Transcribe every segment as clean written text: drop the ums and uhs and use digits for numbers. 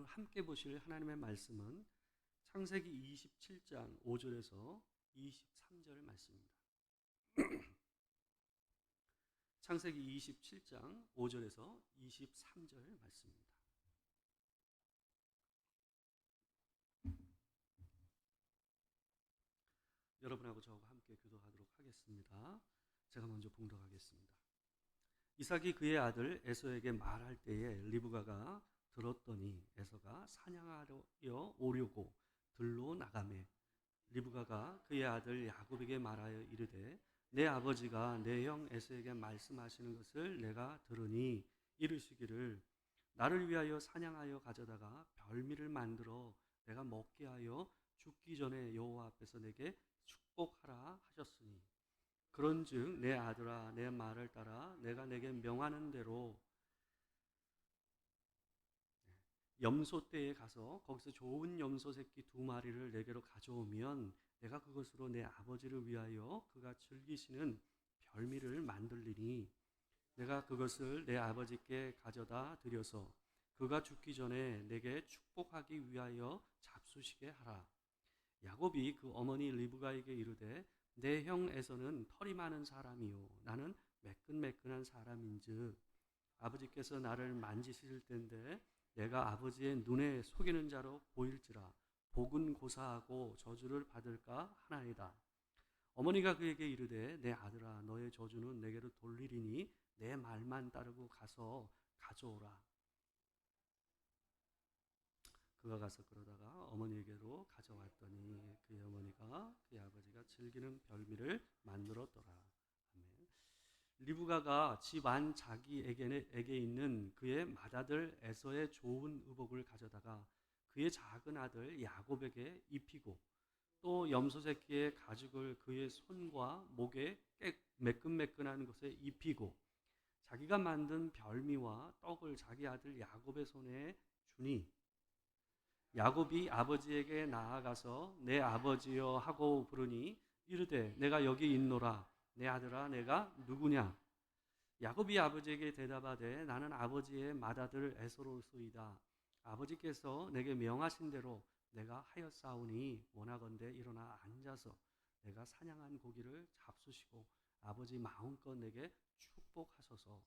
함께 보실 하나님의 말씀은 창세기 27장 5절에서 23절 말씀입니다. 창세기 27장 5절에서 23절 말씀입니다. 여러분하고 저와 함께 교도하도록 하겠습니다. 제가 먼저 봉독하겠습니다. 이삭이 그의 아들 에서에게 말할 때에 리브가가 들었더니 에서가 사냥하려 오려고 들로 나가매 리브가가 그의 아들 야곱에게 말하여 이르되 내 아버지가 내 형 에서에게 말씀하시는 것을 내가 들으니 이르시기를 나를 위하여 사냥하여 가져다가 별미를 만들어 내가 먹게 하여 죽기 전에 여호와 앞에서 내게 축복하라 하셨으니 그런즉 내 아들아 내 말을 따라 내가 내게 명하는 대로 염소 떼에 가서 거기서 좋은 염소 새끼 2마리를 내게로 가져오면 내가 그것으로 내 아버지를 위하여 그가 즐기시는 별미를 만들리니 내가 그것을 내 아버지께 가져다 드려서 그가 죽기 전에 내게 축복하기 위하여 잡수시게 하라. 야곱이 그 어머니 리브가에게 이르되 내 형 에서는 털이 많은 사람이요 나는 매끈매끈한 사람인즉 아버지께서 나를 만지실 텐데 내가 아버지의 눈에 속이는 자로 보일지라 복은 고사하고 저주를 받을까 하나이다. 어머니가 그에게 이르되 내 아들아 너의 저주는 내게로 돌리리니 내 말만 따르고 가서 가져오라. 그가 가서 그러다가 어머니에게로 가져왔더니 그의 어머니가 그의 아버지가 즐기는 별미를 만들었더라. 아멘. 리브가가 집 안 자기에게 있는 그의 맏아들 에서의 좋은 의복을 가져다가 그의 작은 아들 야곱에게 입히고 또 염소 새끼의 가죽을 그의 손과 목에 매끈매끈한 곳에 입히고 자기가 만든 별미와 떡을 자기 아들 야곱의 손에 주니 야곱이 아버지에게 나아가서 내 아버지여 하고 부르니 이르되 내가 여기 있노라. 내 아들아 내가 누구냐? 야곱이 아버지에게 대답하되 나는 아버지의 맏아들 에서로소이다. 아버지께서 내게 명하신 대로 내가 하였사오니 원하건대 일어나 앉아서 내가 사냥한 고기를 잡수시고 아버지 마음껏 내게 축복하소서.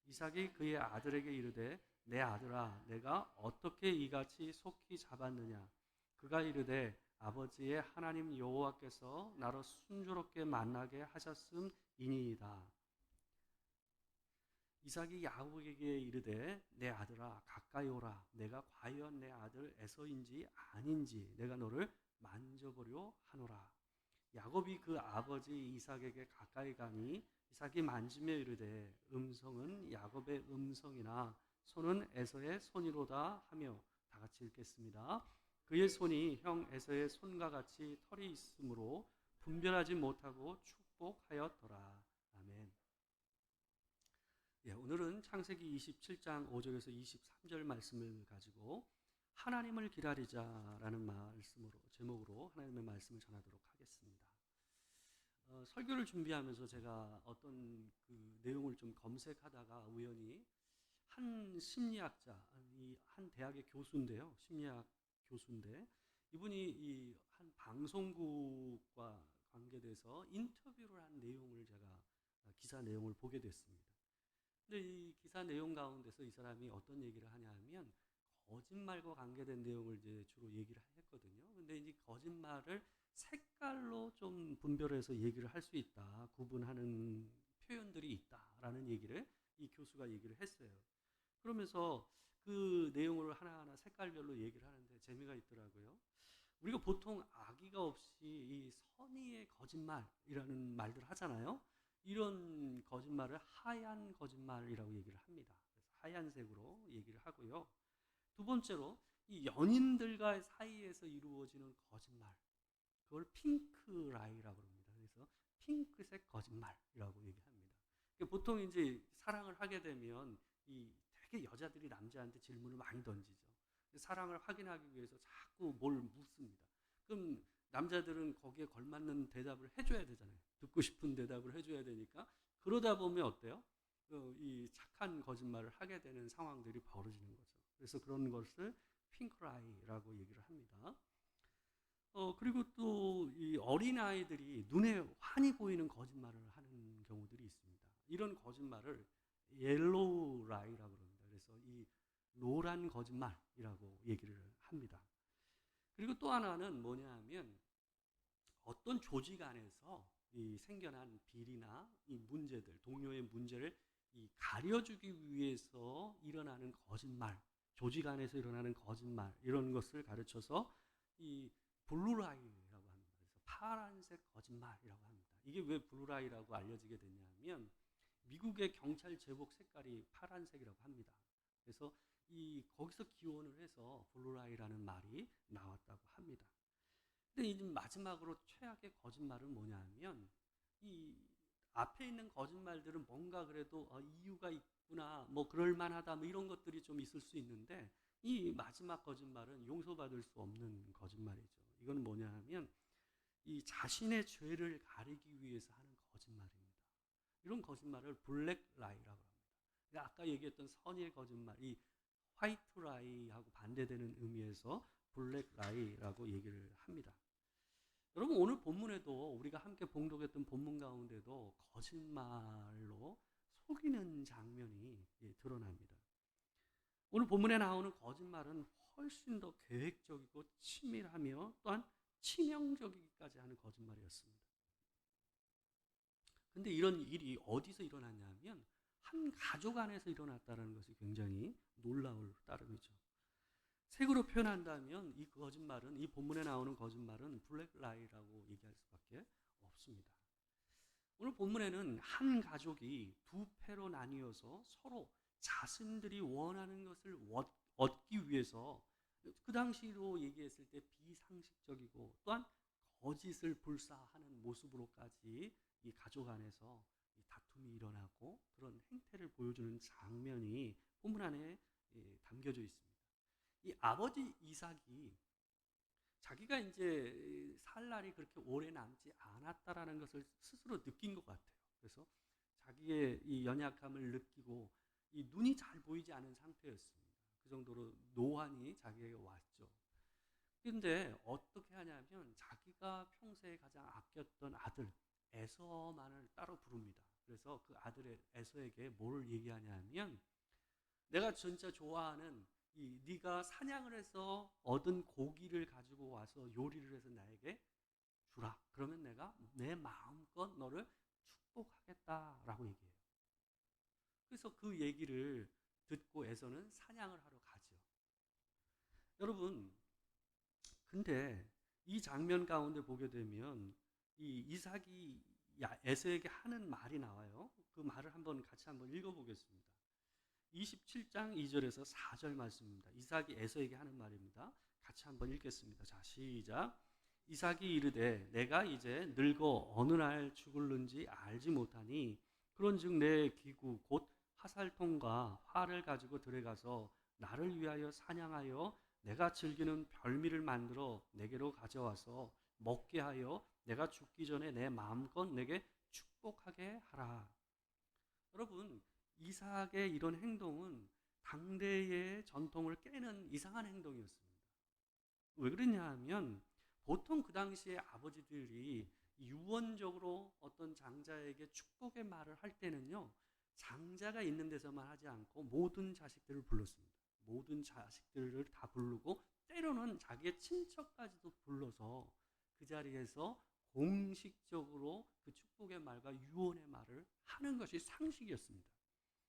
이삭이 그의 아들에게 이르되 내 아들아 내가 어떻게 이같이 속히 잡았느냐? 그가 이르되 아버지의 하나님 여호와께서 나로 순조롭게 만나게 하셨음이니이다. 이삭이 야곱에게 이르되 내 아들아 가까이 오라. 내가 과연 내 아들 에서인지 아닌지 내가 너를 만져보려 하노라. 야곱이 그 아버지 이삭에게 가까이 가니 이삭이 만지며 이르되 음성은 야곱의 음성이나 손은 에서의 손이로다 하며 다 같이 읽겠습니다. 그의 손이 형 에서의 손과 같이 털이 있으므로 분별하지 못하고 축복하였더라. 아멘. 오늘은 창세기 27장 5절에서 23절 말씀을 가지고 하나님을 기다리자라는 말씀으로 제목으로 하나님의 말씀을 전하도록 하겠습니다. 설교를 준비하면서 제가 어떤 그 내용을 좀 검색하다가 우연히 한 심리학자, 한 대학의 교수인데요. 심리학 교수인데 이분이 이 한 방송국과 관계돼서 인터뷰를 한 내용을 제가 기사 내용을 보게 됐습니다. 근데 이 기사 내용 가운데서 이 사람이 어떤 얘기를 하냐 하면 거짓말과 관계된 내용을 이제 주로 얘기를 했거든요. 근데 이제 거짓말을 색깔로 좀 분별해서 얘기를 할 수 있다. 구분하는 표현들이 있다라는 얘기를 이 교수가 얘기를 했어요. 그러면서 그 내용을 하나하나 색깔별로 얘기를 하는데 재미가 있더라고요. 우리가 보통 악의가 없이 이 선의의 거짓말이라는 말들 하잖아요. 이런 거짓말을 하얀 거짓말이라고 얘기를 합니다. 그래서 하얀색으로 얘기를 하고요. 두 번째로 이 연인들과 사이에서 이루어지는 거짓말, 그걸 핑크 라이라고 합니다. 그래서 핑크색 거짓말이라고 얘기합니다. 보통 이제 사랑을 하게 되면 이 되게 여자들이 남자한테 질문을 많이 던지죠. 사랑을 확인하기 위해서 자꾸 뭘 묻습니다. 그럼 남자들은 거기에 걸맞는 대답을 해줘야 되잖아요. 듣고 싶은 대답을 해줘야 되니까 그러다 보면 어때요? 이 착한 거짓말을 하게 되는 상황들이 벌어지는 거죠. 그래서 그런 것을 핑크라이라고 얘기를 합니다. 그리고 또 이 어린아이들이 눈에 환히 보이는 거짓말을 하는 경우들이 있습니다. 이런 거짓말을 옐로우 라이라고 합니다. 그래서 이 노란 거짓말이라고 얘기를 합니다. 그리고 또 하나는 뭐냐 하면 어떤 조직 안에서 이 생겨난 비리나 이 문제들, 동료의 문제를 이 가려주기 위해서 일어나는 거짓말, 조직 안에서 일어나는 거짓말, 이런 것을 가르쳐서 이 블루라이라고 합니다. 그래서 파란색 거짓말이라고 합니다. 이게 왜 블루라이라고 알려지게 됐냐면 미국의 경찰 제복 색깔이 파란색이라고 합니다. 그래서 이 거기서 기원을 해서 블루라이라는 말이 나왔다고 합니다. 근데 이제 마지막으로 최악의 거짓말은 뭐냐면 이 앞에 있는 거짓말들은 뭔가 그래도 이유가 있구나, 뭐 그럴 만하다, 뭐 이런 것들이 좀 있을 수 있는데 이 마지막 거짓말은 용서받을 수 없는 거짓말이죠. 이건 뭐냐 하면 이 자신의 죄를 가리기 위해서 하는 거짓말입니다. 이런 거짓말을 블랙 라이라고 합니다. 아까 얘기했던 선의의 거짓말, 이 화이트 라이하고 반대되는 의미에서 블랙 라이라고 얘기를 합니다. 여러분, 오늘 본문에도 우리가 함께 봉독했던 본문 가운데도 거짓말로 속이는 장면이 드러납니다. 오늘 본문에 나오는 거짓말은 훨씬 더 계획적이고 치밀하며 또한 치명적이기까지 하는 거짓말이었습니다. 근데 이런 일이 어디서 일어났냐면 한 가족 안에서 일어났다는 것이 굉장히 놀라울 따름이죠. 색으로 표현한다면 이 거짓말은, 이 본문에 나오는 거짓말은 블랙 라이라고 얘기할 수밖에 없습니다. 오늘 본문에는 한 가족이 두 패로 나뉘어서 서로 자신들이 원하는 것을 얻기 위해서 그 당시로 얘기했을 때 비상식적이고 또한 거짓을 불사하는 모습으로까지 이 가족 안에서 이 다툼이 일어나고 그런 행태를 보여주는 장면이 본문 안에 담겨져 있습니다. 이 아버지 이삭이 자기가 이제 살 날이 그렇게 오래 남지 않았다라는 것을 스스로 느낀 것 같아요. 그래서 자기의 이 연약함을 느끼고 이 눈이 잘 보이지 않은 상태였습니다. 그 정도로 노환이 자기에게 왔죠. 근데 어떻게 하냐면 자기가 평소에 가장 아꼈던 아들 에서만을 따로 부릅니다. 그래서 그 아들 에서에게 뭘 얘기하냐면 내가 진짜 좋아하는 이 네가 사냥을 해서 얻은 고기를 가지고 와서 요리를 해서 나에게 주라. 그러면 내가 내 마음껏 너를 축복하겠다라고 얘기해요. 그래서 그 얘기를 듣고 에서는 사냥을 하러 가죠. 여러분, 근데 이 장면 가운데 보게 되면 이 이삭이 에서에게 하는 말이 나와요. 그 말을 같이 한번 읽어보겠습니다. 27장 2절에서 4절 말씀입니다. 이삭이 에서에게 하는 말입니다. 같이 한번 읽겠습니다. 자, 시작. 이삭이 이르되 내가 이제 늙어 어느 날 죽을는지 알지 못하니 그런즉 내 기구 곧 화살통과 활을 가지고 들어가서 나를 위하여 사냥하여 내가 즐기는 별미를 만들어 내게로 가져와서 먹게 하여 내가 죽기 전에 내 마음껏 내게 축복하게 하라. 여러분, 이삭의 이런 행동은 당대의 전통을 깨는 이상한 행동이었습니다. 왜 그러냐 하면 보통 그 당시에 아버지들이 유언적으로 어떤 장자에게 축복의 말을 할 때는요, 장자가 있는 데서만 하지 않고 모든 자식들을 불렀습니다. 모든 자식들을 다 부르고 때로는 자기의 친척까지도 불러서 그 자리에서 공식적으로 그 축복의 말과 유언의 말을 하는 것이 상식이었습니다.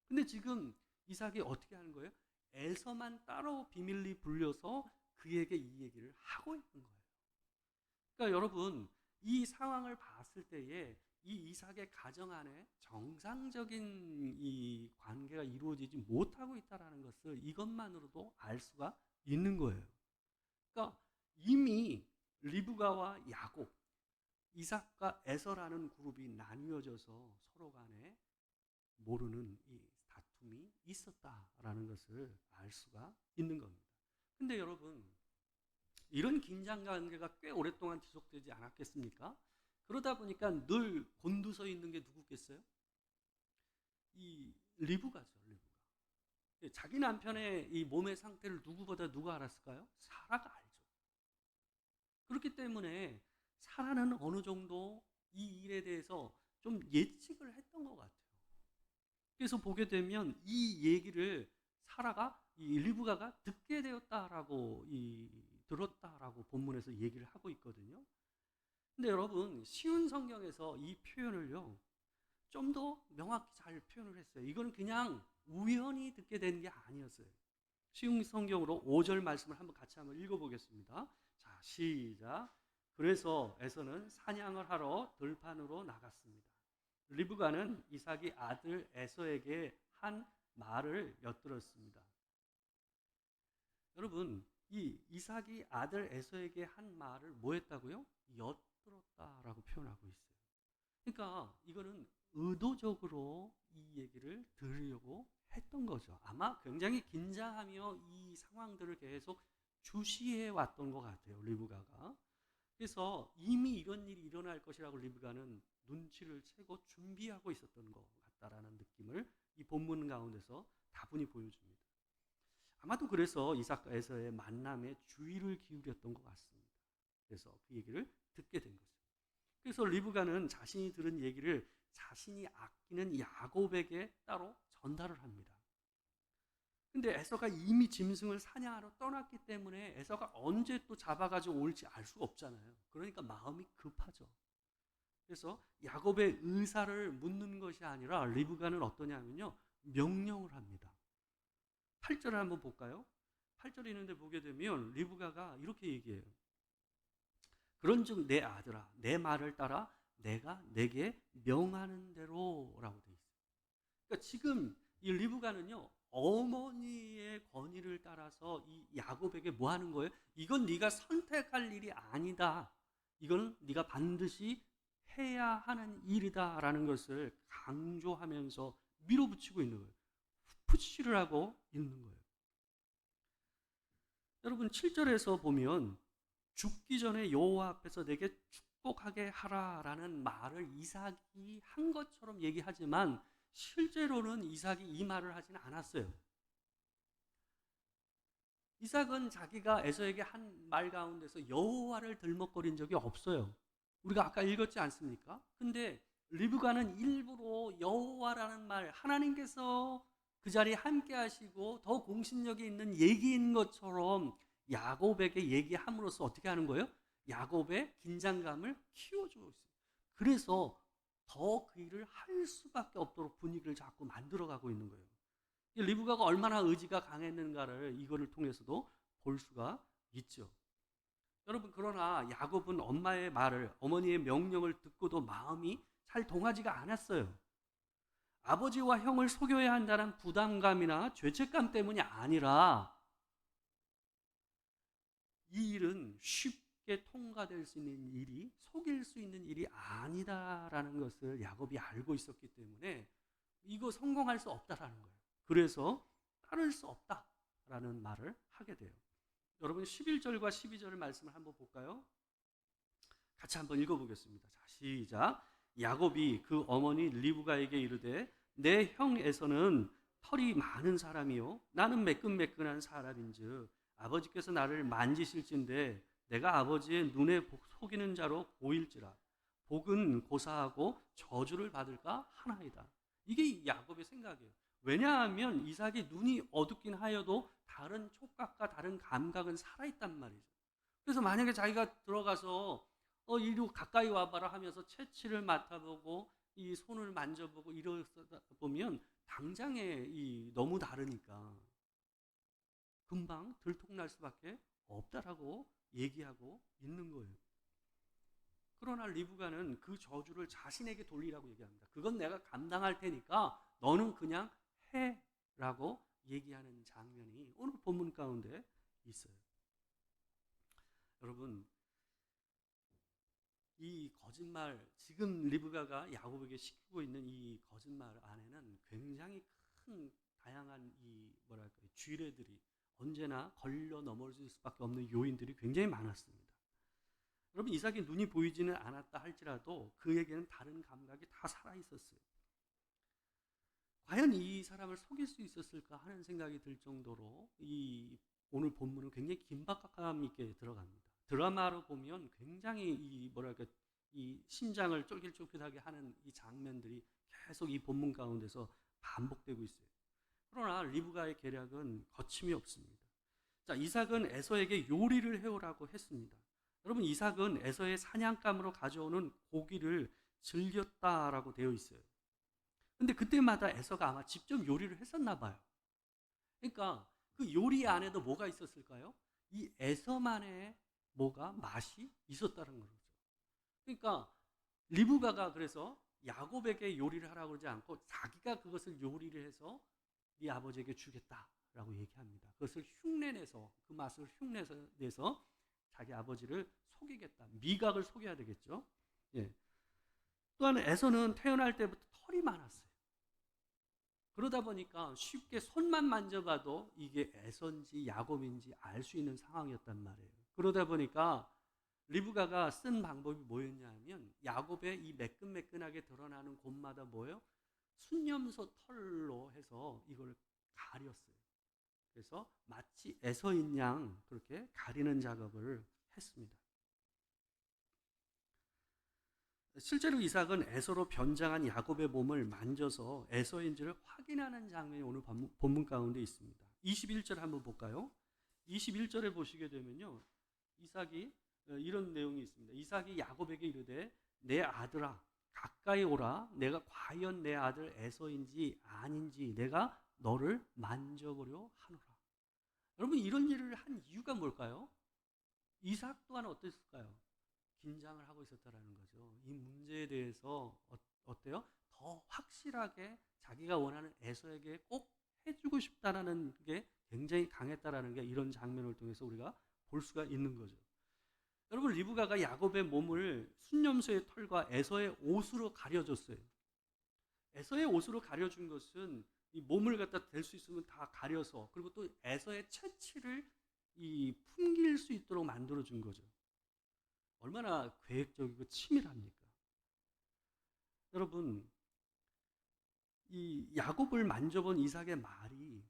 근데 지금 이삭이 어떻게 하는 거예요? 에서만 따로 비밀리 불려서 그에게 이 얘기를 하고 있는 거예요. 그러니까 여러분, 이 상황을 봤을 때에 이 이삭의 가정 안에 정상적인 이 관계가 이루어지지 못하고 있다는 것을 이것만으로도 알 수가 있는 거예요. 그러니까 이미 리브가와 야곱, 이삭과 에서라는 그룹이 나뉘어져서 서로 간에 모르는 이 다툼이 있었다라는 것을 알 수가 있는 겁니다. 근데 여러분, 이런 긴장 관계가 꽤 오랫동안 지속되지 않았겠습니까? 그러다 보니까 늘 곤두서 있는 게 누구겠어요? 이 리브가죠, 리브가. 자기 남편의 이 몸의 상태를 누가 알았을까요? 사라가 알죠. 그렇기 때문에 사라는 어느 정도 이 일에 대해서 좀 예측을 했던 것 같아요. 그래서 보게 되면 이 얘기를 사라가 이 리브가가 듣게 되었다라고 들었다라고 본문에서 얘기를 하고 있거든요. 근데 여러분 쉬운 성경에서 이 표현을요 좀 더 명확히 잘 표현을 했어요. 이거는 그냥 우연히 듣게 된 게 아니었어요. 쉬운 성경으로 5절 말씀을 같이 한번 읽어보겠습니다. 자, 시작. 그래서 에서는 사냥을 하러 들판으로 나갔습니다. 리브가는 이삭이 아들 에서에게 한 말을 엿들었습니다. 여러분, 이 이삭이 아들 에서에게 한 말을 뭐 했다고요? 엿들었다라고 표현하고 있어요. 그러니까 이거는 의도적으로 이 얘기를 들으려고 했던 거죠. 아마 굉장히 긴장하며 이 상황들을 계속 주시해 왔던 것 같아요, 리브가가. 그래서 이미 이런 일이 일어날 것이라고 리브가는 눈치를 채고 준비하고 있었던 것 같다라는 느낌을 이 본문 가운데서 다분히 보여줍니다. 아마도 그래서 이삭과 에서의 만남에 주의를 기울였던 것 같습니다. 그래서 그 얘기를 듣게 된 거죠. 그래서 리브가는 자신이 들은 얘기를 자신이 아끼는 야곱에게 따로 전달을 합니다. 근데 에서가 이미 짐승을 사냥하러 떠났기 때문에 에서가 언제 또 잡아가지고 올지 알 수가 없잖아요. 그러니까 마음이 급하죠. 그래서 야곱의 의사를 묻는 것이 아니라 리브가는 어떠냐면요, 명령을 합니다. 8절을 한번 볼까요? 8절에 있는데 보게 되면 리브가가 이렇게 얘기해요. 그런즉 내 아들아, 내 말을 따라 내가 내게 명하는 대로라고 돼 있어요. 그러니까 지금 이 리브가는요 어머니의 권위를 따라서 이 야곱에게 뭐 하는 거예요? 이건 네가 선택할 일이 아니다. 이건 네가 반드시 해야 하는 일이다라는 것을 강조하면서 밀어붙이고 있는 거예요. 푸시를 하고 있는 거예요. 여러분 7절에서 보면 죽기 전에 여호와 앞에서 내게 축복하게 하라라는 말을 이삭이 한 것처럼 얘기하지만 실제로는 이삭이 이 말을 하지는 않았어요. 이삭은 자기가 에서에게 한 말 가운데서 여호와를 들먹거린 적이 없어요. 우리가 아까 읽었지 않습니까? 근데 리브가는 일부러 여호와라는 말, 하나님께서 그 자리에 함께 하시고 더 공신력이 있는 얘기인 것처럼 야곱에게 얘기함으로써 어떻게 하는 거예요? 야곱의 긴장감을 키워주고 있어요. 그래서 더 그 일을 할 수밖에 없도록 분위기를 자꾸 만들어가고 있는 거예요. 리브가가 얼마나 의지가 강했는가를 이거를 통해서도 볼 수가 있죠. 여러분, 그러나 야곱은 엄마의 말을, 어머니의 명령을 듣고도 마음이 잘 동하지가 않았어요. 아버지와 형을 속여야 한다는 부담감이나 죄책감 때문이 아니라 이 일은 쉽게 통과될 수 있는 일이, 속일 수 있는 일이 아니다라는 것을 야곱이 알고 있었기 때문에 이거 성공할 수 없다라는 거예요. 그래서 따를 수 없다라는 말을 하게 돼요. 여러분 11절과 12절 말씀을 한번 볼까요? 같이 한번 읽어보겠습니다. 자, 시작. 야곱이 그 어머니 리브가에게 이르되 내 형 에서는 털이 많은 사람이요 나는 매끈매끈한 사람인즉 아버지께서 나를 만지실진데 내가 아버지의 눈에 속이는 자로 보일지라 복은 고사하고 저주를 받을까 하나이다. 이게 야곱의 생각이에요. 왜냐하면 이삭이 눈이 어둡긴 하여도 다른 촉각과 다른 감각은 살아있단 말이죠. 그래서 만약에 자기가 들어가서 이리 가까이 와봐라 하면서 채취를 맡아보고 이 손을 만져보고 이러다 보면 당장에 너무 다르니까 금방 들통날 수밖에 없다라고 얘기하고 있는 거예요. 그러나 리브가는 그 저주를 자신에게 돌리라고 얘기합니다. 그건 내가 감당할 테니까 너는 그냥 해라고 얘기하는 장면이 오늘 본문 가운데 있어요. 여러분, 이 거짓말, 지금 리브가가 야곱에게 시키고 있는 이 거짓말 안에는 굉장히 큰 다양한 쥐레들이 언제나 걸려 넘어질 수밖에 없는 요인들이 굉장히 많았습니다. 여러분, 이삭의 눈이 보이지는 않았다 할지라도 그에게는 다른 감각이 다 살아있었어요. 과연 이 사람을 속일 수 있었을까 하는 생각이 들 정도로 이 오늘 본문은 굉장히 긴박감 있게 들어갑니다. 드라마로 보면 굉장히 이 뭐랄까 이 심장을 쫄깃쫄깃하게 하는 이 장면들이 계속 이 본문 가운데서 반복되고 있어요. 그러나 리브가의 계략은 거침이 없습니다. 자, 이삭은 에서에게 요리를 해오라고 했습니다. 여러분, 이삭은 에서의 사냥감으로 가져오는 고기를 즐겼다라고 되어 있어요. 근데 그때마다 에서가 아마 직접 요리를 했었나 봐요. 그러니까 그 요리 안에도 뭐가 있었을까요? 이 에서만의 뭐가 맛이 있었다는 거죠. 그러니까 리브가가 그래서 야곱에게 요리를 하라고 그러지 않고 자기가 그것을 요리를 해서 네 아버지에게 주겠다라고 얘기합니다. 그것을 흉내내서 그 맛을 흉내내서 자기 아버지를 속이겠다. 미각을 속여야 되겠죠. 예. 또한 에서는 태어날 때부터 털이 많았어요. 그러다 보니까 쉽게 손만 만져봐도 이게 에서인지 야곱인지 알 수 있는 상황이었단 말이에요. 그러다 보니까 리브가가 쓴 방법이 뭐였냐면 야곱의 이 매끈매끈하게 드러나는 곳마다 뭐예요? 순염소 털로 해서 이걸 가렸어요. 그래서 마치 에서인 양 그렇게 가리는 작업을 했습니다. 실제로 이삭은 에서로 변장한 야곱의 몸을 만져서 에서인지를 확인하는 장면이 오늘 본문 가운데 있습니다. 21절 한번 볼까요? 21절에 보시게 되면요, 이삭이 이런 내용이 있습니다. 이삭이 야곱에게 이르되 내 아들아 가까이 오라. 내가 과연 내 아들 에서인지 아닌지 내가 너를 만져보려 하노라. 여러분, 이런 일을 한 이유가 뭘까요? 이삭 또한 어땠을까요? 긴장을 하고 있었다라는 거죠. 이 문제에 대해서 어때요? 더 확실하게 자기가 원하는 에서에게 꼭 해주고 싶다라는 게 굉장히 강했다라는 게 이런 장면을 통해서 우리가 볼 수가 있는 거죠. 여러분, 리브가가 야곱의 몸을 순염소의 털과 에서의 옷으로 가려줬어요. 에서의 옷으로 가려준 것은 이 몸을 갖다 댈 수 있으면 다 가려서, 그리고 또 에서의 체취를 이 풍길 수 있도록 만들어준 거죠. 얼마나 계획적이고 치밀합니까? 여러분, 이 야곱을 만져본 이삭의 말이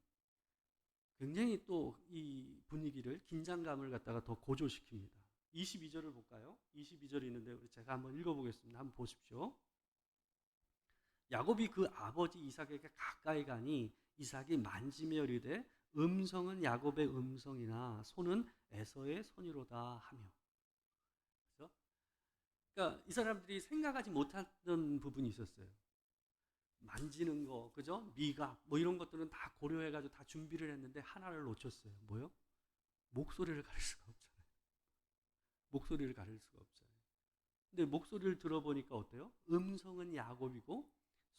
굉장히 또 이 분위기를, 긴장감을 갖다가 더 고조시킵니다. 22절을 볼까요? 22절이 있는데 제가 한번 읽어보겠습니다. 한번 보십시오. 야곱이 그 아버지 이삭에게 가까이 가니 이삭이 만지며 이르되 음성은 야곱의 음성이나 손은 에서의 손이로다 하며. 그러니까 이 사람들이 생각하지 못했던 부분이 있었어요. 만지는 거, 그죠? 미각, 뭐 이런 것들은 다 고려해가지고 다 준비를 했는데 하나를 놓쳤어요. 뭐요? 목소리를 가릴 수가 없잖아요. 목소리를 가릴 수가 없잖아요. 근데 목소리를 들어보니까 어때요? 음성은 야곱이고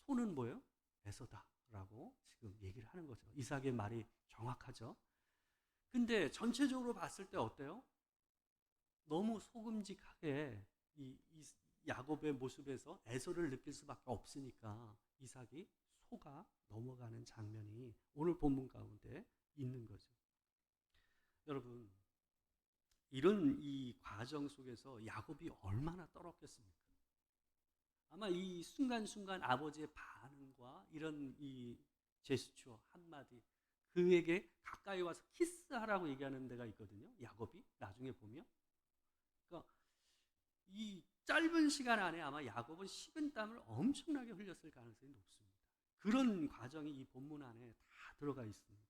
손은 뭐예요? 에서다라고 지금 얘기를 하는 거죠. 이삭의 말이 정확하죠. 근데 전체적으로 봤을 때 어때요? 너무 소금직하게 이 야곱의 모습에서 에서를 느낄 수밖에 없으니까 이삭이 속아 넘어가는 장면이 오늘 본문 가운데 있는 거죠. 여러분, 이런 이 과정 속에서 야곱이 얼마나 떨었겠습니까? 아마 이 순간순간 아버지의 반응과 이런 이 제스처 한마디, 그에게 가까이 와서 키스하라고 얘기하는 데가 있거든요. 야곱이 나중에 보면. 그러니까 이 짧은 시간 안에 아마 야곱은 식은땀을 엄청나게 흘렸을 가능성이 높습니다. 그런 과정이 이 본문 안에 다 들어가 있습니다.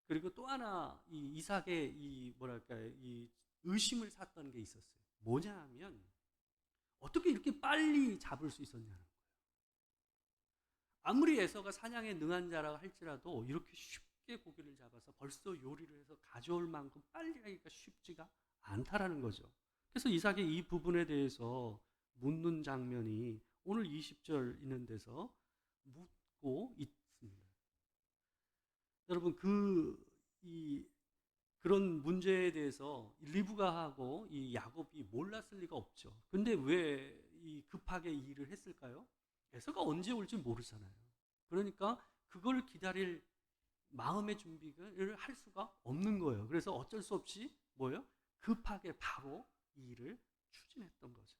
그리고 또 하나 이 이삭의 이 뭐랄까 이 의심을 샀던 게 있었어요. 뭐냐 하면 어떻게 이렇게 빨리 잡을 수 있었냐는 거예요. 아무리 에서가 사냥에 능한 자라 할지라도 이렇게 쉽게 고기를 잡아서 벌써 요리를 해서 가져올 만큼 빨리 하기가 쉽지가 않다라는 거죠. 그래서 이삭이 이 부분에 대해서 묻는 장면이 오늘 20절 있는 데서 묻고 있습니다. 여러분, 그런 문제에 대해서 리브가하고 이 야곱이 몰랐을 리가 없죠. 근데 왜 급하게 이 일을 했을까요? 에서가 언제 올지 모르잖아요. 그러니까 그걸 기다릴 마음의 준비를 할 수가 없는 거예요. 그래서 어쩔 수 없이 뭐예요? 급하게 바로 이 일을 추진했던 거죠.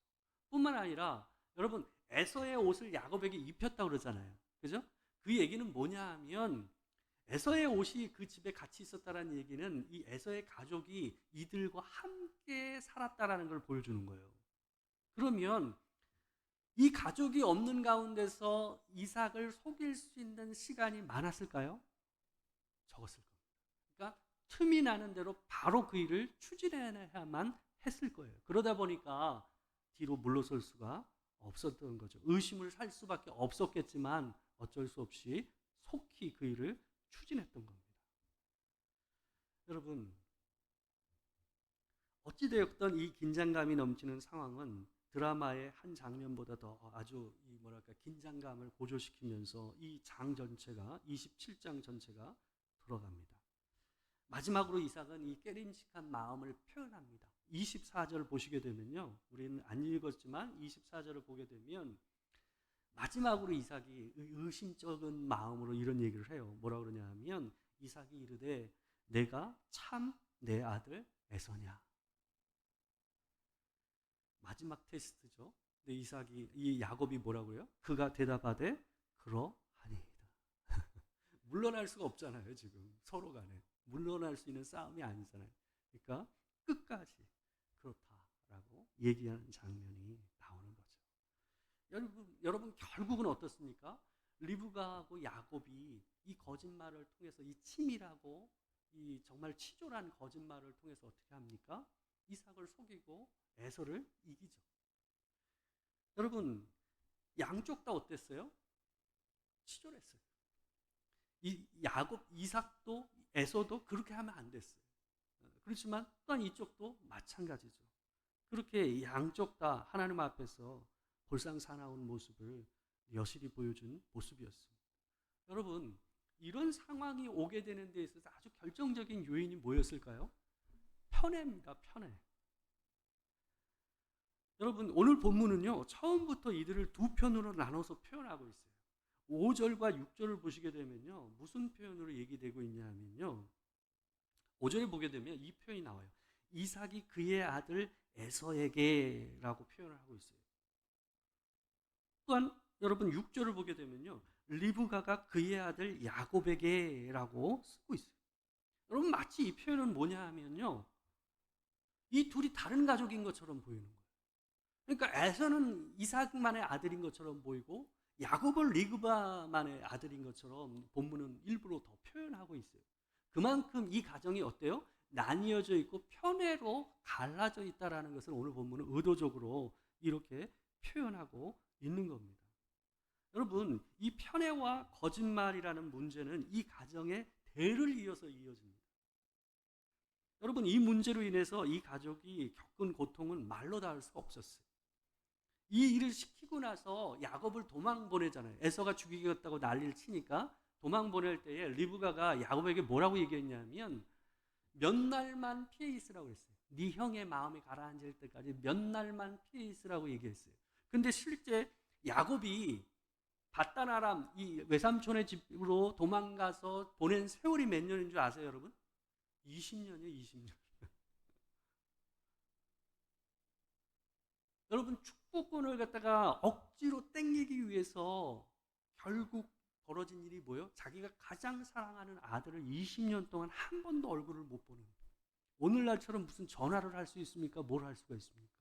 뿐만 아니라 여러분, 에서의 옷을 야곱에게 입혔다고 그러잖아요. 그죠? 그 얘기는 뭐냐 하면 에서의 옷이 그 집에 같이 있었다는 얘기는 이 에서의 가족이 이들과 함께 살았다라는 걸 보여주는 거예요. 그러면 이 가족이 없는 가운데서 이삭을 속일 수 있는 시간이 많았을까요? 적었을 겁니다. 그러니까 틈이 나는 대로 바로 그 일을 추진해야만 했을 거예요. 그러다 보니까 뒤로 물러설 수가 없었던 거죠. 의심을 살 수밖에 없었겠지만 어쩔 수 없이 속히 그 일을 추진했던 겁니다. 여러분, 어찌되었던 이 긴장감이 넘치는 상황은 드라마의 한 장면보다 더 아주 긴장감을 고조시키면서 이 장 전체가 27장 전체가 돌아갑니다. 마지막으로 이삭은 이 깨림직한 마음을 표현합니다. 24절 보시게 되면요, 우리는 안 읽었지만 24절을 보게 되면 마지막으로 이삭이 의심쩍은 마음으로 이런 얘기를 해요. 뭐라고 그러냐 하면 이삭이 이르되 내가 참 내 아들 에서냐. 마지막 테스트죠. 근데 이 야곱이 뭐라고요? 그가 대답하되 그러하니이다. 물러날 수가 없잖아요. 지금 서로 간에 물러날 수 있는 싸움이 아니잖아요. 그러니까 끝까지 그렇다라고 얘기하는 장면이 나오는 거죠. 여러분 결국은 어떻습니까? 리브가하고 야곱이 이 거짓말을 통해서 이 치밀하고 이 정말 치졸한 거짓말을 통해서 어떻게 합니까? 이삭을 속이고 에서를 이기죠. 여러분 양쪽 다 어땠어요? 치졸했어요. 이 야곱, 이삭도 에서도 그렇게 하면 안 됐어요. 그렇지만 또한 이쪽도 마찬가지죠. 그렇게 양쪽 다 하나님 앞에서 볼상사나운 모습을 여실히 보여준 모습이었습니다. 여러분 이런 상황이 오게 되는 데 있어서 아주 결정적인 요인이 뭐였을까요? 편애입니다. 편애. 여러분 오늘 본문은요 처음부터 이들을 두 편으로 나눠서 표현하고 있어요. 5절과 6절을 보시게 되면요 무슨 표현으로 얘기되고 있냐 하면요 5절에 보게 되면 이 표현이 나와요. 이삭이 그의 아들 에서에게 라고 표현을 하고 있어요. 또한 여러분 6절을 보게 되면요 리브가가 그의 아들 야곱에게 라고 쓰고 있어요. 여러분 마치 이 표현은 뭐냐 하면요 이 둘이 다른 가족인 것처럼 보이는 거예요. 그러니까 에서는 이삭만의 아들인 것처럼 보이고 야곱은 리브가만의 아들인 것처럼 본문은 일부러 더 표현하고 있어요. 그만큼 이 가정이 어때요? 나뉘어져 있고 편애로 갈라져 있다는 것을 오늘 본문은 의도적으로 이렇게 표현하고 있는 겁니다. 여러분 이 편애와 거짓말이라는 문제는 이 가정의 대를 이어서 이어집니다. 여러분 이 문제로 인해서 이 가족이 겪은 고통은 말로 다 할 수가 없었어요. 이 일을 시키고 나서 야곱을 도망 보내잖아요. 에서가 죽이겠다고 난리를 치니까 도망 보낼 때에 리브가가 야곱에게 뭐라고 얘기했냐면 몇 날만 피해 있으라고 했어요. 네 형의 마음이 가라앉을 때까지 몇 날만 피해 있으라고 얘기했어요. 근데 실제 야곱이 바단 아람 이 외삼촌의 집으로 도망가서 보낸 세월이 몇 년인 줄 아세요, 여러분? 20년이에요, 20년. 여러분 축구권을 갖다가 억지로 땡기기 위해서 결국 벌어진 일이 뭐예요? 자기가 가장 사랑하는 아들을 20년 동안 한 번도 얼굴을 못 보는. 오늘날처럼 무슨 전화를 할 수 있습니까? 뭘 할 수가 있습니까?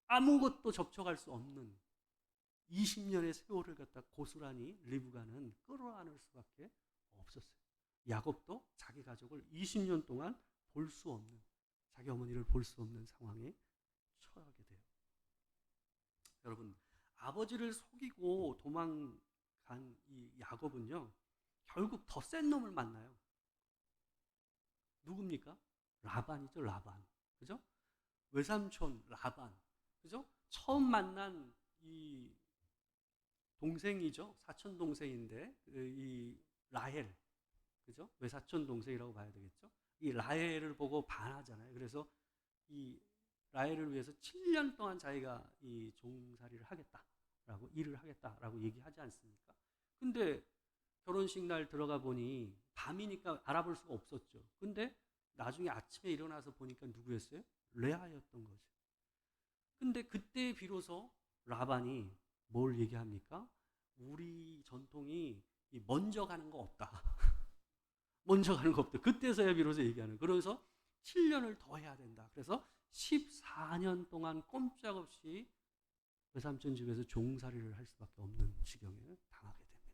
아무것도 접촉할 수 없는 20년의 세월을 갖다 고스란히 리브가는 끌어안을 수밖에 없었어요. 야곱도 자기 가족을 20년 동안 볼 수 없는, 자기 어머니를 볼 수 없는 상황에 처하게 돼요. 여러분 아버지를 속이고 도망간 이 야곱은요 결국 더 센 놈을 만나요. 누굽니까? 라반이죠. 라반. 그죠? 외삼촌 라반. 그죠? 처음 만난 이 동생이죠. 사촌 동생인데 이 라헬. 그죠? 외사촌 동생이라고 봐야 되겠죠? 이 라헬을 보고 반하잖아요. 그래서 이 라헬을 위해서 7년 동안 자기가 이 종살이를 하겠다라고 일을 하겠다라고 얘기하지 않습니까? 근데 결혼식 날 들어가 보니 밤이니까 알아볼 수가 없었죠. 근데 나중에 아침에 일어나서 보니까 누구였어요? 레아였던 거죠. 근데 그때 비로소 라반이 뭘 얘기합니까? 우리 전통이 먼저 가는 거 없다. 먼저 가는 거 없다. 그때서야 비로소 얘기하는. 그래서 7년을 더 해야 된다. 그래서 14년 동안 꼼짝없이 외삼촌 집에서 종살이를 할 수밖에 없는 지경에 당하게 됩니다.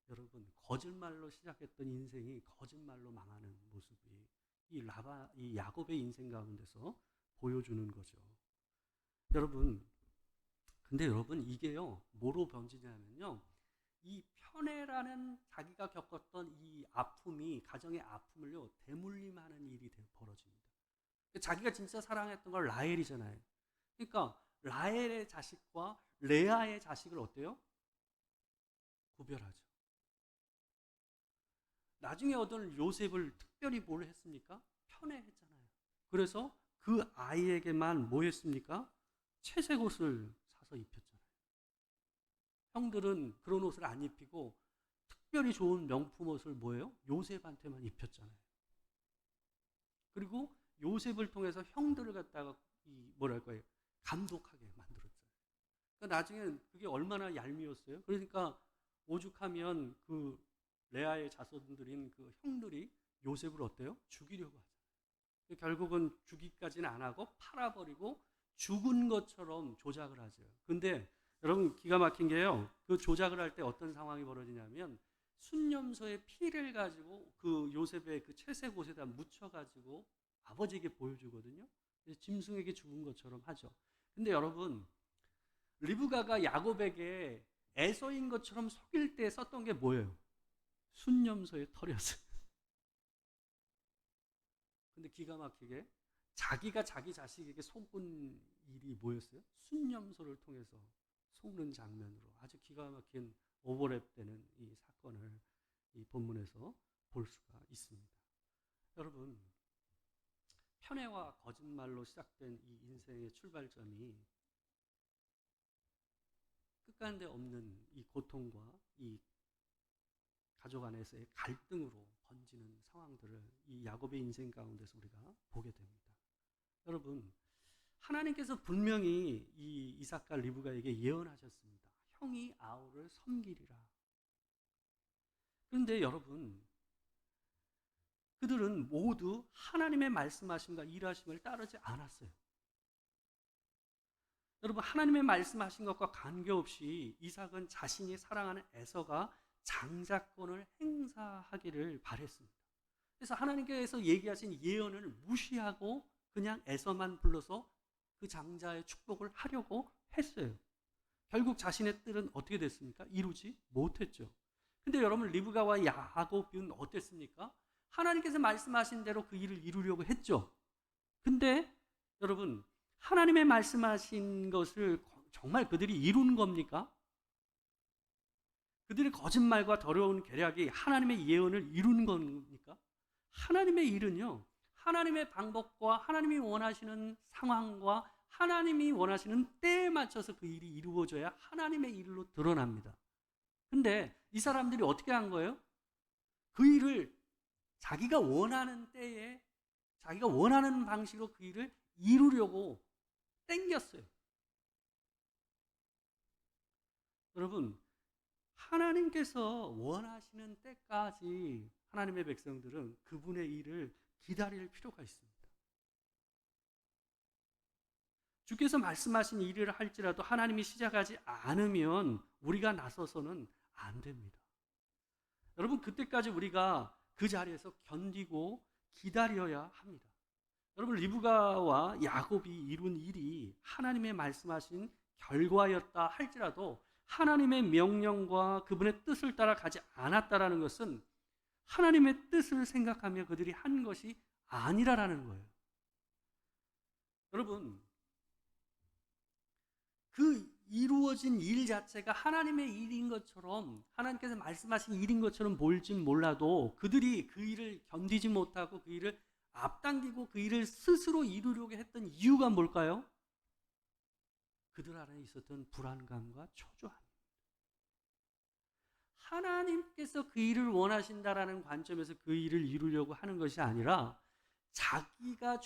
여러분, 거짓말로 시작했던 인생이 거짓말로 망하는 모습이 이 야곱의 인생 가운데서 보여주는 거죠. 여러분, 근데 여러분 이게요, 뭐로 번지냐면요, 이 편애라는 자기가 겪었던 이 아픔이 가정의 아픔을요 대물림하는 일이 벌어집니다. 자기가 진짜 사랑했던 걸 라헬이잖아요. 그러니까 라헬의 자식과 레아의 자식을 어때요? 구별하죠. 나중에 얻은 요셉을 특별히 뭘 했습니까? 편애했잖아요. 그래서 그 아이에게만 뭐 했습니까? 채색 옷을 사서 입혔잖아요. 형들은 그런 옷을 안 입히고 특별히 좋은 명품 옷을 뭐예요? 요셉한테만 입혔잖아요. 그리고 요셉을 통해서 형들을 갖다가 뭐랄까요? 감독하게 만들었잖아요. 그러니까 나중에 그게 얼마나 얄미웠어요. 그러니까 오죽하면 그 레아의 자손들인 그 형들이 요셉을 어때요? 죽이려고 하죠. 결국은 죽이까지는 안 하고 팔아버리고 죽은 것처럼 조작을 하죠. 근데 여러분 기가 막힌 게요, 그 조작을 할 때 어떤 상황이 벌어지냐면 순념소의 피를 가지고 그 요셉의 그 채색 옷에다 묻혀가지고 아버지에게 보여주거든요. 짐승에게 죽은 것처럼 하죠. 근데 여러분, 리브가가 야곱에게 에서인 것처럼 속일 때 썼던 게 뭐예요? 순념소의 털이었어요. 근데 기가 막히게 자기가 자기 자식에게 속은 일이 뭐였어요? 순념소를 통해서 속는 장면으로 아주 기가 막힌 오버랩되는 이 사건을 이 본문에서 볼 수가 있습니다. 여러분, 편애와 거짓말로 시작된 이 인생의 출발점이 끝가는데 없는 이 고통과 이 가족 안에서의 갈등으로 번지는 상황들을 이 야곱의 인생 가운데서 우리가 보게 됩니다. 여러분, 하나님께서 분명히 이 이삭과 리브가에게 예언하셨습니다. 형이 아우를 섬기리라. 그런데 여러분, 그들은 모두 하나님의 말씀하심과 일하심을 따르지 않았어요. 여러분, 하나님의 말씀하신 것과 관계없이 이삭은 자신이 사랑하는 에서가 장자권을 행사하기를 바랬습니다. 그래서 하나님께서 얘기하신 예언을 무시하고 그냥 에서만 불러서 그 장자의 축복을 하려고 했어요. 결국 자신의 뜻은 어떻게 됐습니까? 이루지 못했죠. 근데 여러분, 리브가와 야곱은 어땠습니까? 하나님께서 말씀하신 대로 그 일을 이루려고 했죠. 근데 여러분, 하나님의 말씀하신 것을 정말 그들이 이룬 겁니까? 그들의 거짓말과 더러운 계략이 하나님의 예언을 이루는 겁니까? 하나님의 일은요, 하나님의 방법과 하나님이 원하시는 상황과 하나님이 원하시는 때에 맞춰서 그 일이 이루어져야 하나님의 일로 드러납니다. 근데 이 사람들이 어떻게 한 거예요? 그 일을 자기가 원하는 때에 자기가 원하는 방식으로 그 일을 이루려고 땡겼어요. 여러분, 하나님께서 원하시는 때까지 하나님의 백성들은 그분의 일을 기다릴 필요가 있습니다. 주께서 말씀하신 일을 할지라도 하나님이 시작하지 않으면 우리가 나서서는 안 됩니다. 여러분, 그때까지 우리가 그 자리에서 견디고 기다려야 합니다. 여러분, 리브가와 야곱이 이룬 일이 하나님의 말씀하신 결과였다 할지라도 하나님의 명령과 그분의 뜻을 따라 가지 않았다라는 것은 하나님의 뜻을 생각하며 그들이 한 것이 아니라라는 거예요. 여러분, 그 이루어진 일 자체가 하나님의 일인 것처럼 하나님께서 말씀하신 일인 것처럼 보일진 몰라도 그들이 그 일을 견디지 못하고 그 일을 앞당기고 그 일을 스스로 이루려고 했던 이유가 뭘까요? 그들 안에 있었던 불안감과 초조함. 하나님께서 그 일을 원하신다라는 관점에서 그 일을 이루려고 하는 것이 아니라 자기가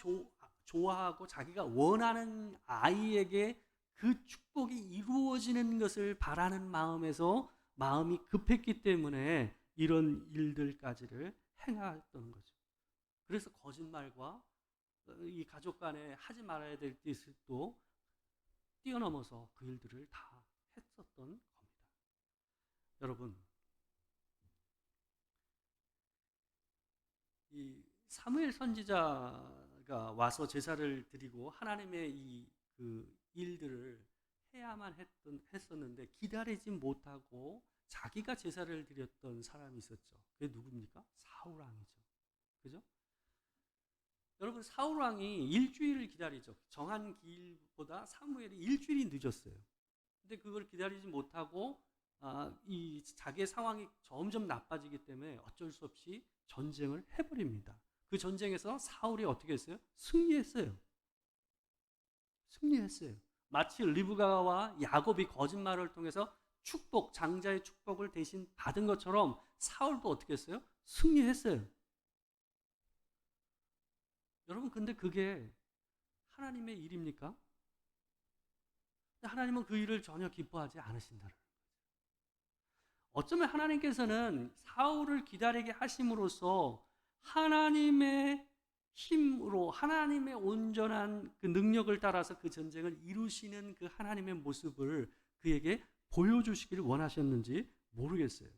좋아하고 자기가 원하는 아이에게 그 축복이 이루어지는 것을 바라는 마음에서 마음이 급했기 때문에 이런 일들까지를 행했던 거죠. 그래서 거짓말과 이 가족 간에 하지 말아야 될 짓도 뛰어넘어서 그 일들을 다 했었던 겁니다. 여러분, 이 사무엘 선지자가 와서 제사를 드리고 하나님의 그 일들을 해야만 했었는데 기다리지 못하고 자기가 제사를 드렸던 사람이 있었죠. 그게 누굽니까? 사울 왕이죠. 그죠? 여러분, 사울 왕이 일주일을 기다리죠. 정한 기일보다 사무엘이 일주일이 늦었어요. 근데 그걸 기다리지 못하고 이 자기의 상황이 점점 나빠지기 때문에 어쩔 수 없이 전쟁을 해버립니다. 그 전쟁에서 사울이 어떻게 했어요? 승리했어요. 마치 리브가와 야곱이 거짓말을 통해서 축복, 장자의 축복을 대신 받은 것처럼 사울도 어떻게 했어요? 승리했어요. 여러분, 근데 그게 하나님의 일입니까? 하나님은 그 일을 전혀 기뻐하지 않으신다는 거예요. 어쩌면 하나님께서는 사울을 기다리게 하심으로써 하나님의 힘으로 하나님의 온전한 그 능력을 따라서 그 전쟁을 이루시는 그 하나님의 모습을 그에게 보여주시기를 원하셨는지 모르겠어요.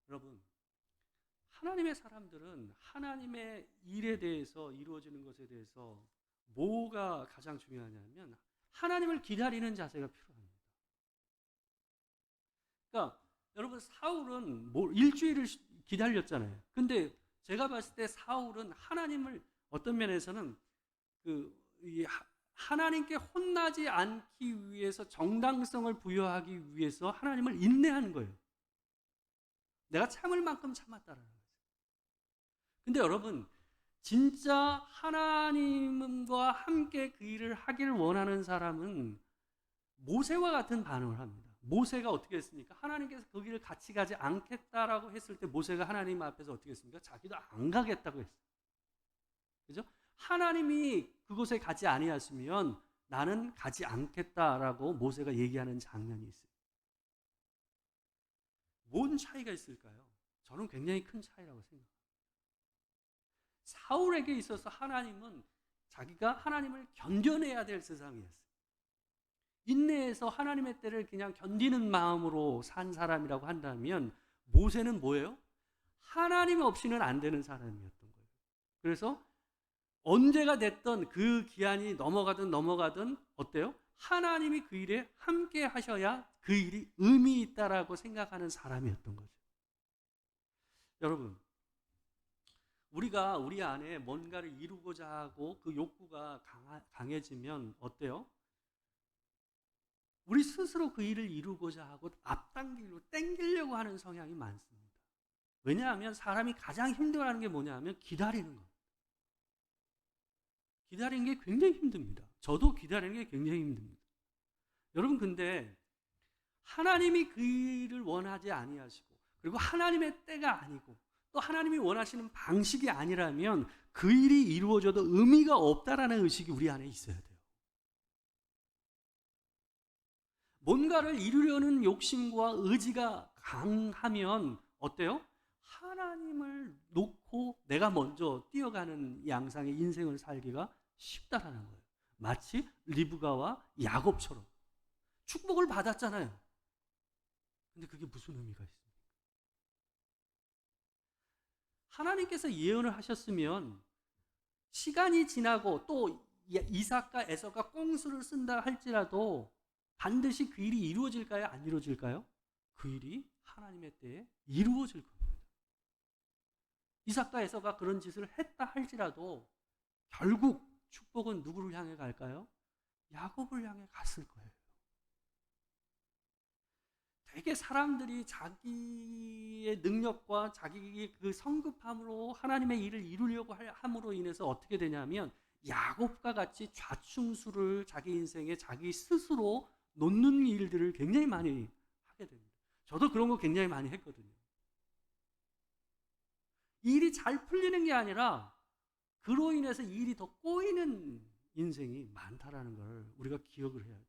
여러분, 하나님의 사람들은 하나님의 일에 대해서 이루어지는 것에 대해서 뭐가 가장 중요하냐면 하나님을 기다리는 자세가 필요합니다. 그러니까 여러분, 사울은 일주일을 기다렸잖아요. 근데 제가 봤을 때 사울은 하나님을 어떤 면에서는 하나님께 혼나지 않기 위해서 정당성을 부여하기 위해서 하나님을 인내하는 거예요. 내가 참을 만큼 참았다라는 거예요. 근데 여러분, 진짜 하나님과 함께 그 일을 하기를 원하는 사람은 모세와 같은 반응을 합니다. 모세가 어떻게 했습니까? 하나님께서 거기를 같이 가지 않겠다라고 했을 때 모세가 하나님 앞에서 어떻게 했습니까? 자기도 안 가겠다고 했어요. 그죠? 하나님이 그곳에 가지 아니하시면 나는 가지 않겠다라고 모세가 얘기하는 장면이 있어요. 뭔 차이가 있을까요? 저는 굉장히 큰 차이라고 생각합니다. 사울에게 있어서 하나님은 자기가 하나님을 견뎌내야 될 세상이었어요. 인내해서 하나님의 때를 그냥 견디는 마음으로 산 사람이라고 한다면 모세는 뭐예요? 하나님 없이는 안 되는 사람이었던 거예요. 그래서 언제가 됐던 그 기한이 넘어가든 어때요? 하나님이 그 일에 함께 하셔야 그 일이 의미 있다라고 생각하는 사람이었던 거죠. 여러분, 우리가 우리 안에 뭔가를 이루고자 하고 그 욕구가 강해지면 어때요? 우리 스스로 그 일을 이루고자 하고 앞당기려고 땡기려고 하는 성향이 많습니다. 왜냐하면 사람이 가장 힘들어하는 게 뭐냐면 기다리는 겁니다. 기다리는 게 굉장히 힘듭니다. 저도 기다리는 게 굉장히 힘듭니다. 여러분, 근데 하나님이 그 일을 원하지 아니하시고 그리고 하나님의 때가 아니고 또 하나님이 원하시는 방식이 아니라면 그 일이 이루어져도 의미가 없다라는 의식이 우리 안에 있어야 돼요. 뭔가를 이루려는 욕심과 의지가 강하면 어때요? 하나님을 놓고 내가 먼저 뛰어가는 양상의 인생을 살기가 쉽다라는 거예요. 마치 리브가와 야곱처럼 축복을 받았잖아요. 근데 그게 무슨 의미가 있습니까? 하나님께서 예언을 하셨으면 시간이 지나고 또 이삭과 에서가 꽁수를 쓴다 할지라도 반드시 그 일이 이루어질까요? 안 이루어질까요? 그 일이 하나님의 때에 이루어질 겁니다. 이삭과 에서가 그런 짓을 했다 할지라도 결국 축복은 누구를 향해 갈까요? 야곱을 향해 갔을 거예요. 되게 사람들이 자기의 능력과 자기의 그 성급함으로 하나님의 일을 이루려고 함으로 인해서 어떻게 되냐면 야곱과 같이 좌충수를 자기 인생에 자기 스스로 놓는 일들을 굉장히 많이 하게 됩니다. 저도 그런 거 굉장히 많이 했거든요. 일이 잘 풀리는 게 아니라 그로 인해서 일이 더 꼬이는 인생이 많다라는 걸 우리가 기억을 해야 돼요.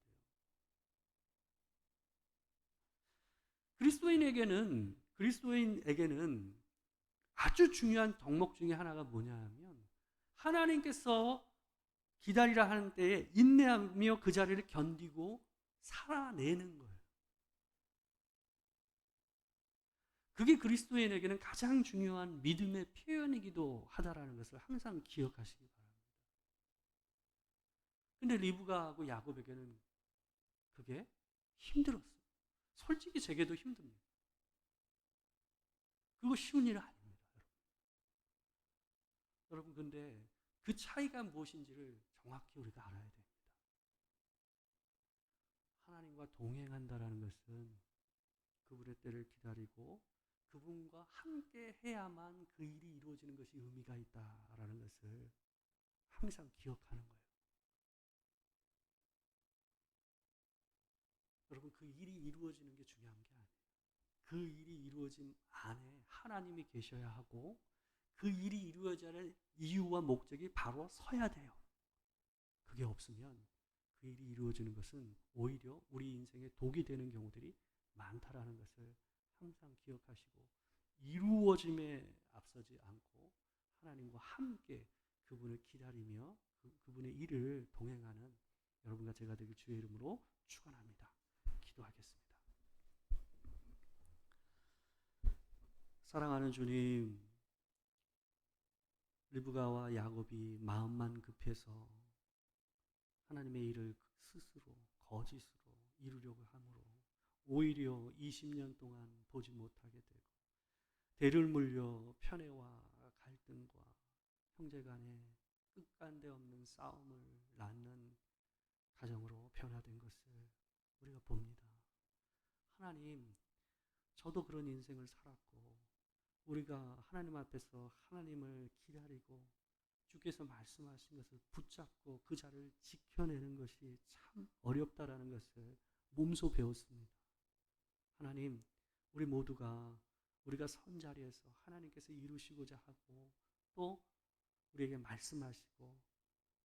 그리스도인에게는 아주 중요한 덕목 중에 하나가 뭐냐 하면 하나님께서 기다리라 하는 때에 인내하며 그 자리를 견디고 살아내는 거예요. 그게 그리스도인에게는 가장 중요한 믿음의 표현이기도 하다라는 것을 항상 기억하시기 바랍니다. 근데 리브가하고 야곱에게는 그게 힘들었어요. 솔직히 제게도 힘듭니다. 그거 쉬운 일은 아닙니다, 여러분. 근데 그 차이가 무엇인지를 정확히 우리가 알아야 됩니다. 하나님과 동행한다라는 것은 그분의 때를 기다리고 그분과 함께 해야만 그 일이 이루어지는 것이 의미가 있다라는 것을 항상 기억하는 거예요. 여러분, 그 일이 이루어지는 게 중요한 게 아니에요. 그 일이 이루어짐 안에 하나님이 계셔야 하고 그 일이 이루어져야 할 이유와 목적이 바로 서야 돼요. 그게 없으면 그 일이 이루어지는 것은 오히려 우리 인생에 독이 되는 경우들이 많다라는 것을 항상 기억하시고 이루어짐에 앞서지 않고 하나님과 함께 그분을 기다리며 그분의 일을 동행하는 여러분과 제가 되길 주의 이름으로 축원합니다. 기도하겠습니다. 사랑하는 주님, 리브가와 야곱이 마음만 급해서 하나님의 일을 스스로 거짓으로 이루려고 함으로 오히려 20년 동안 보지 못하게 되고 대를 물려 편애와 갈등과 형제간의 끝간데 없는 싸움을 낳는 가정으로 변화된 것을 우리가 봅니다. 하나님, 저도 그런 인생을 살았고 우리가 하나님 앞에서 하나님을 기다리고 주께서 말씀하신 것을 붙잡고 그 자리를 지켜내는 것이 참 어렵다라는 것을 몸소 배웠습니다. 하나님, 우리 모두가 우리가 선 자리에서 하나님께서 이루시고자 하고 또 우리에게 말씀하시고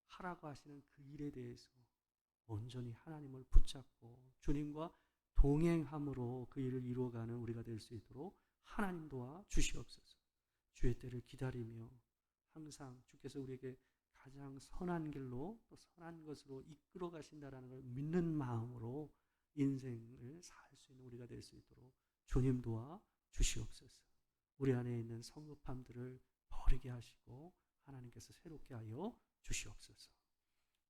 하라고 하시는 그 일에 대해서 온전히 하나님을 붙잡고 주님과 동행함으로 그 일을 이루어가는 우리가 될 수 있도록 하나님 도와 주시옵소서. 주의 때를 기다리며 항상 주께서 우리에게 가장 선한 길로 또 선한 것으로 이끌어 가신다라는 걸 믿는 마음으로 인생을 살 수 있는 우리가 될 수 있도록 주님 도와 주시옵소서. 우리 안에 있는 성급함들을 버리게 하시고 하나님께서 새롭게 하여 주시옵소서.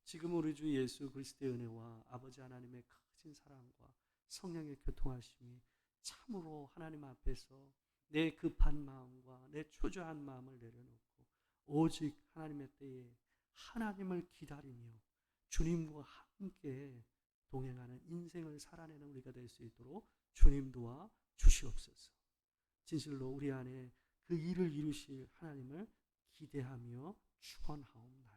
지금 우리 주 예수 그리스도의 은혜와 아버지 하나님의 크신 사랑과 성령의 교통하심이 참으로 하나님 앞에서 내 급한 마음과 내 초조한 마음을 내려놓고 오직 하나님의 때에 하나님을 기다리며 주님과 함께 동행하는 인생을 살아내는 우리가 될 수 있도록 주님 도와 주시옵소서. 진실로 우리 안에 그 일을 이루실 하나님을 기대하며 축원하옵나이다.